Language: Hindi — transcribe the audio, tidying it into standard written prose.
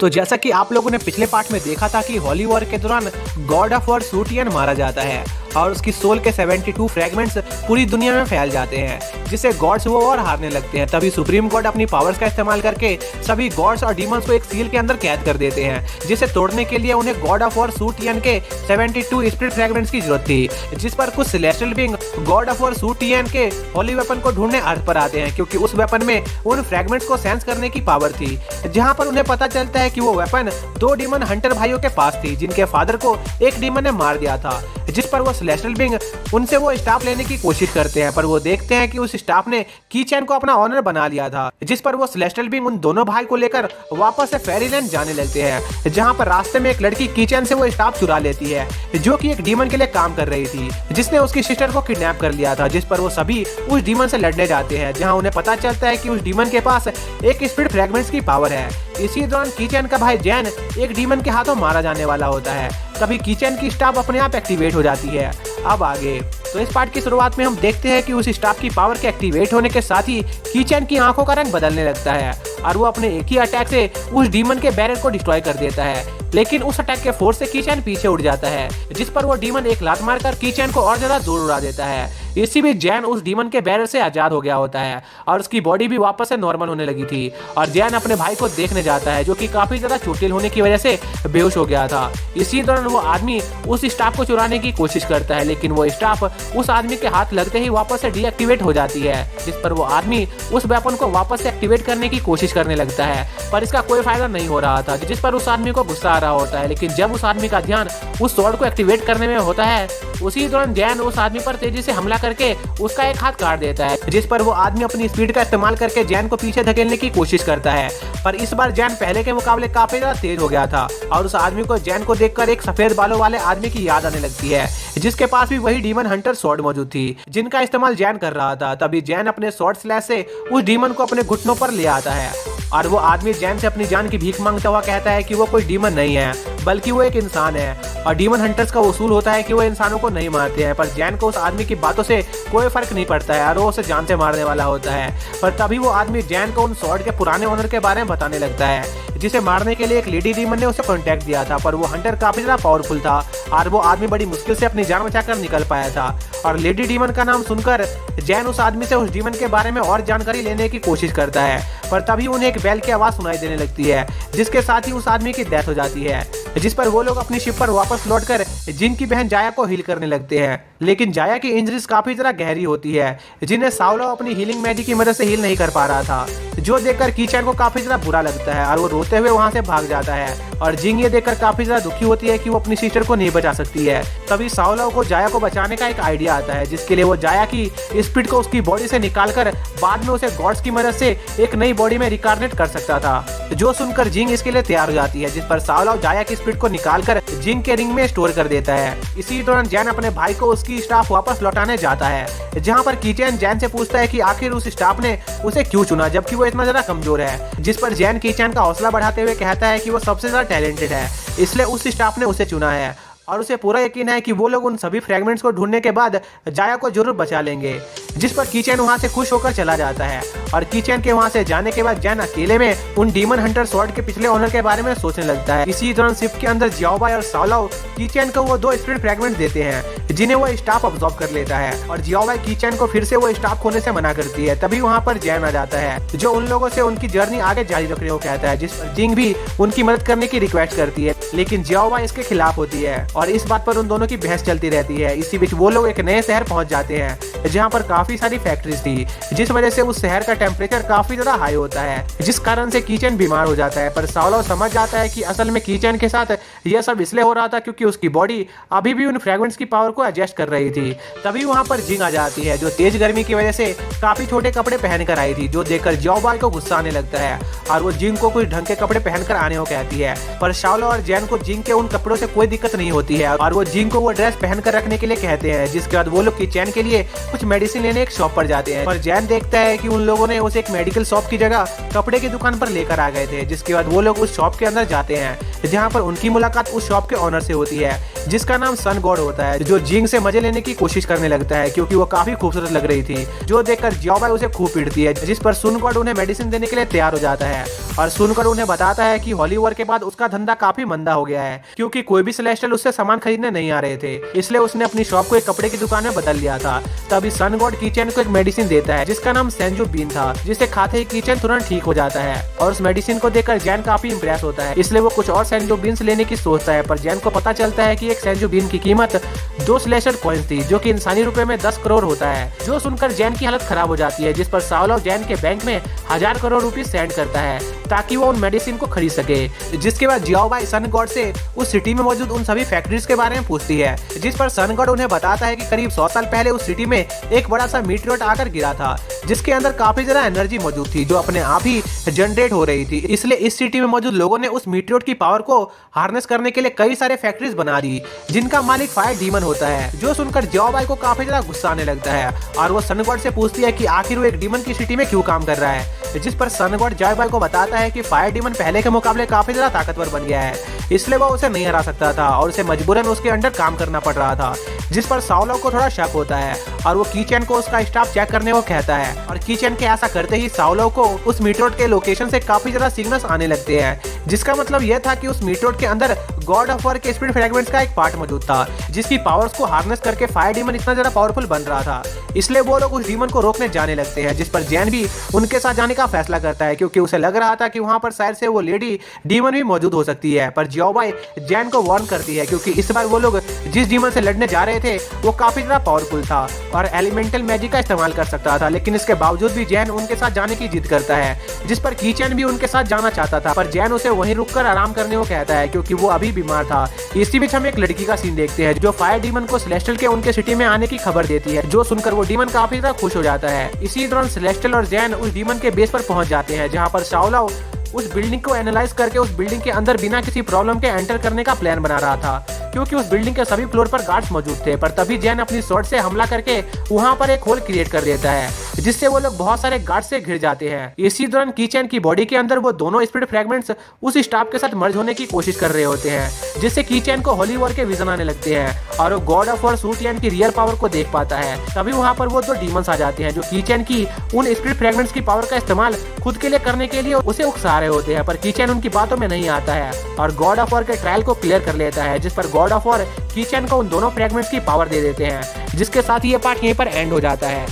तो जैसा कि आप लोगों ने पिछले पार्ट में देखा था कि होली वॉर के दौरान गॉड ऑफ वॉर सू टियन मारा जाता है और उसकी सोल के 72 फ्रैगमेंट्स पूरी दुनिया में फैल जाते हैं, जिससे गॉड्स वो और हारने लगते हैं। तभी सुप्रीम गॉड अपनी पावर्स का इस्तेमाल करके सभी गॉड्स और डीमंस को एक सील के अंदर कैद कर देते हैं, जिसे तोड़ने के लिए उन्हें गॉड ऑफ वॉर सू टियन के 72 स्पिरिट फ्रैगमेंट्स की जरूरत थी, जिस पर कुछ celestial being god of war सू टियन के होली वेपन को ढूंढने अर्थ पर आते हैं, क्योंकि उस वेपन में उन फ्रैगमेंट्स को सेंस करने की पावर थी। जहां पर उन्हें पता चलता है कि वो वेपन 2 डीमन हंटर भाइयों के पास थी, जिनके फादर को एक डीमन ने मार दिया था। जिस पर वो सेलेस्टियल बीइंग उनसे वो स्टाफ लेने की कोशिश करते हैं, पर वो देखते हैं कि उस स्टाफ ने कीचैन को अपना ऑनर बना लिया था। जिस पर वो सेलेस्टियल बीइंग उन दोनों भाई को लेकर वापस से फेरीलैंड जाने लगते हैं, जहां पर रास्ते में एक लड़की कीचैन से वो स्टाफ चुरा लेती है, जो कि एक डीमन के लिए काम कर रही थी, जिसने उसकी सिस्टर को किडनैप कर लिया था। जिस पर वो सभी उस डीमन से लड़ने जाते हैं, जहां उन्हें पता चलता है कि उस डीमन के पास एक स्पिरिट फ्रैगमेंट्स की पावर है। इसी दौरान कीचैन का भाई जैन एक डीमन के हाथों मारा जाने वाला होता है। तभी कीचैन की स्टाफ अपने आप एक्टिवेट हो जाती है। अब आगे तो इस पार्ट की शुरुआत में हम देखते हैं कि उस स्टाफ की पावर के एक्टिवेट होने के साथ ही कीचैन की आंखों का रंग बदलने लगता है और वो अपने एक ही अटैक से उस डीमन के बैरर को डिस्ट्रॉय कर देता है। लेकिन उस अटैक के फोर्स से कीचैन पीछे उड़ जाता है, जिस पर वो डीमन एक लात मारकर कीचैन को और ज्यादा दूर उड़ा देता है। इसी बीच जैन उस डीमन के बैरर से आजाद हो गया होता है और उसकी बॉडी भी वापस से नॉर्मल होने लगी थी। और जैन अपने भाई को देखने जाता है, जो कि काफी ज्यादा चोटिल होने की वजह से बेहोश हो गया था। इसी दौरान वो आदमी उस स्टाफ को चुराने की कोशिश करता है, लेकिन वो स्टाफ उस आदमी के हाथ लगते ही वापस से डीएक्टिवेट हो जाती है, जिस पर वो आदमी उस वेपन को वापस से एक्टिवेट करने की कोशिश करने लगता है, पर इसका कोई फायदा नहीं हो रहा था। जिस पर उस आदमी को गुस्सा आ रहा होता है, लेकिन जब उस आदमी का ध्यान उस स्वॉर्ड को एक्टिवेट करने में होता है, उसी दौरान जैन उस आदमी पर तेजी से हमला करके उसका एक हाथ काट देता है, जिस पर वो आदमी अपनी स्पीड का इस्तेमाल करके जैन को पीछे धकेलने की कोशिश करता है। पर इस बार जैन पहले के मुकाबले काफी ज्यादा तेज हो गया था और उस आदमी को जैन को देखकर एक सफेद बालों वाले आदमी की याद आने लगती है, जिसके पास भी वही डीमन हंटर स्वॉर्ड मौजूद थी, जिनका इस्तेमाल जैन कर रहा था। तभी जैन अपने स्वॉर्ड स्लैश से उस डीमन को अपने घुटनों पर ले आता है और वो आदमी जैन से अपनी जान की भीख मांगता हुआ कहता है कि वो कोई डीमन नहीं है, बल्कि वो एक इंसान है और डीमन हंटर्स का उसूल होता है कि वो इंसानों को नहीं मारते हैं। पर जैन को उस आदमी की बातों से कोई फर्क नहीं पड़ता है और वो उसे जान से मारने वाला होता है। पर तभी वो आदमी जैन को उन स्वॉर्ड के पुराने ओनर के बारे में बताने लगता है, जिसे मारने के लिए एक लेडी डीमन ने उसे कॉन्टैक्ट दिया था, पर वो हंटर काफी ज्यादा पावरफुल था और वो आदमी बड़ी मुश्किल से अपनी जान बचाकर निकल पाया था। और लेडी डीमन का नाम सुनकर जैन उस आदमी से उस डीमन के बारे में और जानकारी लेने की कोशिश करता है, पर तभी उन्हें एक बेल की आवाज सुनाई देने लगती है, जिसके साथ ही उस आदमी की डेथ हो जाती है। जिस पर वो लोग अपनी शिप पर वापस लौटकर जिन की बहन जाया को हील करने लगते हैं, लेकिन जाया की इंजरीज काफी ज्यादा गहरी होती है, जिन्हें सावलो अपनी हीलिंग मैजिक की मदद से हील नहीं कर पा रहा था, जो देखकर कीचैन को काफी ज्यादा बुरा लगता है और वो रोते हुए वहां से भाग जाता है। और जिंग ये देखकर काफी ज्यादा दुखी होती है कि वो अपनी सिस्टर को नहीं बचा सकती है। तभी सावलो को जाया को बचाने का एक आइडिया आता है, जिसके लिए वो जाया की स्पिरिट को उसकी बॉडी से निकालकर बाद में उसे गॉड्स की मदद से एक नई बॉडी में रिकार्नेट कर सकता था, जो सुनकर जिंग इसके लिए तैयार हो जाती है। जिस पर सावलो जाया की स्पिरिट को निकालकर जिंग के रिंग में स्टोर कर देता है। इसी दौरान जैन अपने भाई को उसकी स्टाफ वापस लौटाने जाता है, जहां पर कीचैन जैन से पूछता है कि आखिर उस स्टाफ ने उसे क्यों चुना, जबकि वो इतना ज्यादा कमजोर है। जिस पर जैन कीचैन का हौसला बढ़ाते हुए कहता है कि वो सबसे ज्यादा टैलेंटेड है, इसलिए उस स्टाफ ने उसे चुना है और उसे पूरा यकीन है कि वो लोग उन सभी फ्रैगमेंट्स को ढूंढने के बाद जाया को जरूर बचा लेंगे। जिस पर कीचैन वहां से खुश होकर चला जाता है और कीचैन के वहां से जाने के बाद जैन अकेले में उन डीमन हंटर स्वॉर्ड के पिछले ओनर के बारे में सोचने लगता है। इसी दौरान शिप के अंदर जियाओबाई और सावलो कीचैन को वो 2 स्पिरिट फ्रैगमेंट देते हैं, जिन्हें वो स्टाफ ऑब्जॉर्व कर लेता है और जियाओबाई कीचैन को फिर से वो स्टाफ खोने से मना करती है। तभी वहाँ पर जैन आ जाता है, जो उन लोगों से उनकी जर्नी आगे जारी रखने को कहता है, जिस पर जिंग भी उनकी मदद करने की रिक्वेस्ट करती है, लेकिन जियाओबाई इसके खिलाफ होती है और इस बात पर उन दोनों की बहस चलती रहती है। इसी बीच वो लोग एक नए शहर पहुंच जाते हैं, जहां पर काफी सारी फैक्ट्रीज थी, जिस वजह से उस शहर का टेम्परेचर काफी ज्यादा हाई होता है, जिस कारण से कीचैन बीमार हो जाता है। पर सावलो समझ जाता है कि असल में कीचैन के साथ यह सब इसलिए हो रहा था क्योंकि उसकी बॉडी अभी भी उन फ्रैगमेंट्स की पावर को एडजस्ट कर रही थी। तभी वहां पर जिंग आ जाती है, जो तेज गर्मी की वजह से काफी छोटे कपड़े पहनकर आई थी, जो देखकर जियाओबाई को गुस्सा आने लगता है और वो जिंग को कुछ ढंग के कपड़े पहनकर आने को कहती है। पर सावलो और जैन को जिंग के उन कपड़ों से कोई दिक्कत नहीं होती है और वो जिंग को वो ड्रेस पहनकर रखने के लिए कहते हैं। जिसके बाद वो लोग कीचैन के लिए कुछ मेडिसिन लेने एक शॉप पर जाते हैं, पर जैन देखता है कि उन लोगों ने उसे एक मेडिकल शॉप की जगह कपड़े की दुकान पर लेकर आ गए थे। जिसके बाद वो लोग उस शॉप के अंदर जाते हैं, जहां पर उनकी मुलाकात उस शॉप के ओनर से होती है। जिसका नाम सन गॉड होता है, जो जिंग से मजे लेने की कोशिश करने लगता है क्योंकि वो काफी खूबसूरत लग रही थी, जो देखकर जियाओबाई उसे खूब पीटती है, जिस पर सुन गॉड उन्हें मेडिसिन देने के लिए तैयार हो जाता है और सुन गॉड उन्हें बताता है कि होली वॉर के बाद उसका धंधा काफी मंदा हो गया है क्योंकि कोई भी सेलेस्टियल उससे सामान खरीदने नहीं आ रहे थे, इसलिए उसने अपनी शॉप को एक कपड़े की दुकान में बदल लिया था। तभी सन गॉड कीचेन को एक मेडिसिन देता है जिसका नाम सेंजू बीन था, जिसे खाते ही कीचेन तुरंत ठीक हो जाता है और उस मेडिसिन को देखकर जैन काफी इंप्रेस होता है, इसलिए वो कुछ और सेंजू बीन्स लेने की सोचता है। पर जैन को पता चलता है कि एक सेंजू बीन की कीमत 2 सेलेस्टियल कॉइन्स थी, जो कि इंसानी रुपए में 10 करोड़ होता है, जो सुनकर जैन की हालत खराब हो जाती है, जिस पर सावलाव जैन के बैंक में 1000 करोड़ रुपए सेंड करता है ताकि वो उन मेडिसिन को खरीद सके। जिसके बाद जियाओबाई सन गॉड से उस सिटी में मौजूद उन सभी फैक्ट्रीज के बारे में पूछती है, जिस पर सन गॉड उन्हें बताता है कि करीब 100 साल पहले उस सिटी में एक बड़ा सा मीटेरोइड आकर गिरा था, जिसके अंदर काफी ज्यादा एनर्जी मौजूद थी जो अपने आप ही जनरेट हो रही थी, इसलिए इस सिटी में मौजूद लोगों ने उस मीटेरोइड की पावर को हार्नेस करने के लिए कई सारे फैक्ट्रीज बना दी, जिनका मालिक फायर डीमन होता है, जो सुनकर जियाओबाई को काफी ज्यादा गुस्सा आने लगता है और वो सन गॉड से पूछती है कि आखिर वो एक डीमन की सिटी में क्यों काम कर रहा है, जिस पर सन गॉड जियाओबाई को बताता है कि फायर डीमन पहले के मुकाबले काफी ज्यादा ताकतवर बन गया है, इसलिए वो उसे नहीं हरा सकता था और उसे मजबूरन उसके अंडर काम करना पड़ रहा था, जिस पर सावलाव को थोड़ा शक होता है और वो कीचेन को उसका स्टाफ चेक करने को कहता है और कीचेन के ऐसा करते ही सावलाव को उस मीटेरोइड के लोकेशन से काफी ज्यादा सिग्नल्स आने लगते हैं, जिसका मतलब यह था कि उस मीटेरोइड के अंदर गॉड ऑफ वॉर के स्पिरिट फ्रैगमेंट्स का एक पार्ट मौजूद था, जिसकी पावर्स को हार्नेस करके फायर डीमन इतना ज्यादा पावरफुल बन रहा था, इसलिए वो लोग उस डीमन को रोकने जाने लगते हैं, जिस पर जैन भी उनके साथ जाने का फैसला करता है क्योंकि उसे लग रहा था कि वहां पर शायद से वो लेडी डीमन भी मौजूद हो सकती है। पर जियाओबाई जैन को वार्न करती है क्योंकि इस बार वो लोग जिस डीमन से लड़ने जा रहे थे वो काफी ज्यादा पावरफुल था और एलिमेंटल मैजिक का इस्तेमाल कर सकता था, लेकिन इसके बावजूद भी जैन उनके साथ जाने की जिद करता है, जिस पर कीचेन भी उनके साथ जाना चाहता था, पर जैन उसे वहीं रुककर आराम करने को कहता है क्योंकि वो अभी बीमार था। इसी बीच हम एक लड़की का सीन देखते हैं जो फायर डीमन को सेलेस्टियल के उनके सिटी में आने की खबर देती है, जो सुनकर वो डीमन काफी ज्यादा खुश हो जाता है। इसी दौरान सेलेस्टियल और जैन उस डीमन के बेस पर पहुंच जाते हैं, जहां पर सावलाव उस बिल्डिंग को एनालाइज करके उस बिल्डिंग के अंदर बिना किसी प्रॉब्लम के एंटर करने का प्लान बना रहा था क्योंकि उस बिल्डिंग के सभी फ्लोर पर गार्ड्स मौजूद थे, पर तभी जैन अपनी स्वॉर्ड से हमला करके वहां पर एक होल क्रिएट कर देता है, जिससे वो लोग बहुत सारे गार्ड से घिर जाते हैं। इसी दौरान कीचेन की बॉडी के अंदर वो दोनों स्पिरिट फ्रैगमेंट्स उस स्टाफ के साथ मर्ज होने की कोशिश कर रहे होते हैं, जिससे कीचेन को होली वॉर के विजन आने लगते हैं और वो गॉड ऑफ वॉर सूटियन की रियल पावर को देख पाता है। तभी वहां पर वो 2 डीमंस आ जाते हैं जो कीचेन की उन स्पिरिट फ्रैगमेंट्स की पावर का इस्तेमाल खुद के लिए करने के लिए उसे उकसा रहे होते हैं, पर कीचेन उनकी बातों में नहीं आता है और गॉड ऑफ वॉर के ट्रायल को क्लियर कर लेता है, जिस पर गॉड ऑफ वॉर कीचेन को उन दोनों फ्रैगमेंट्स की पावर दे देते हैं, जिसके साथ ये पार्ट यहीं पर एंड हो जाता है।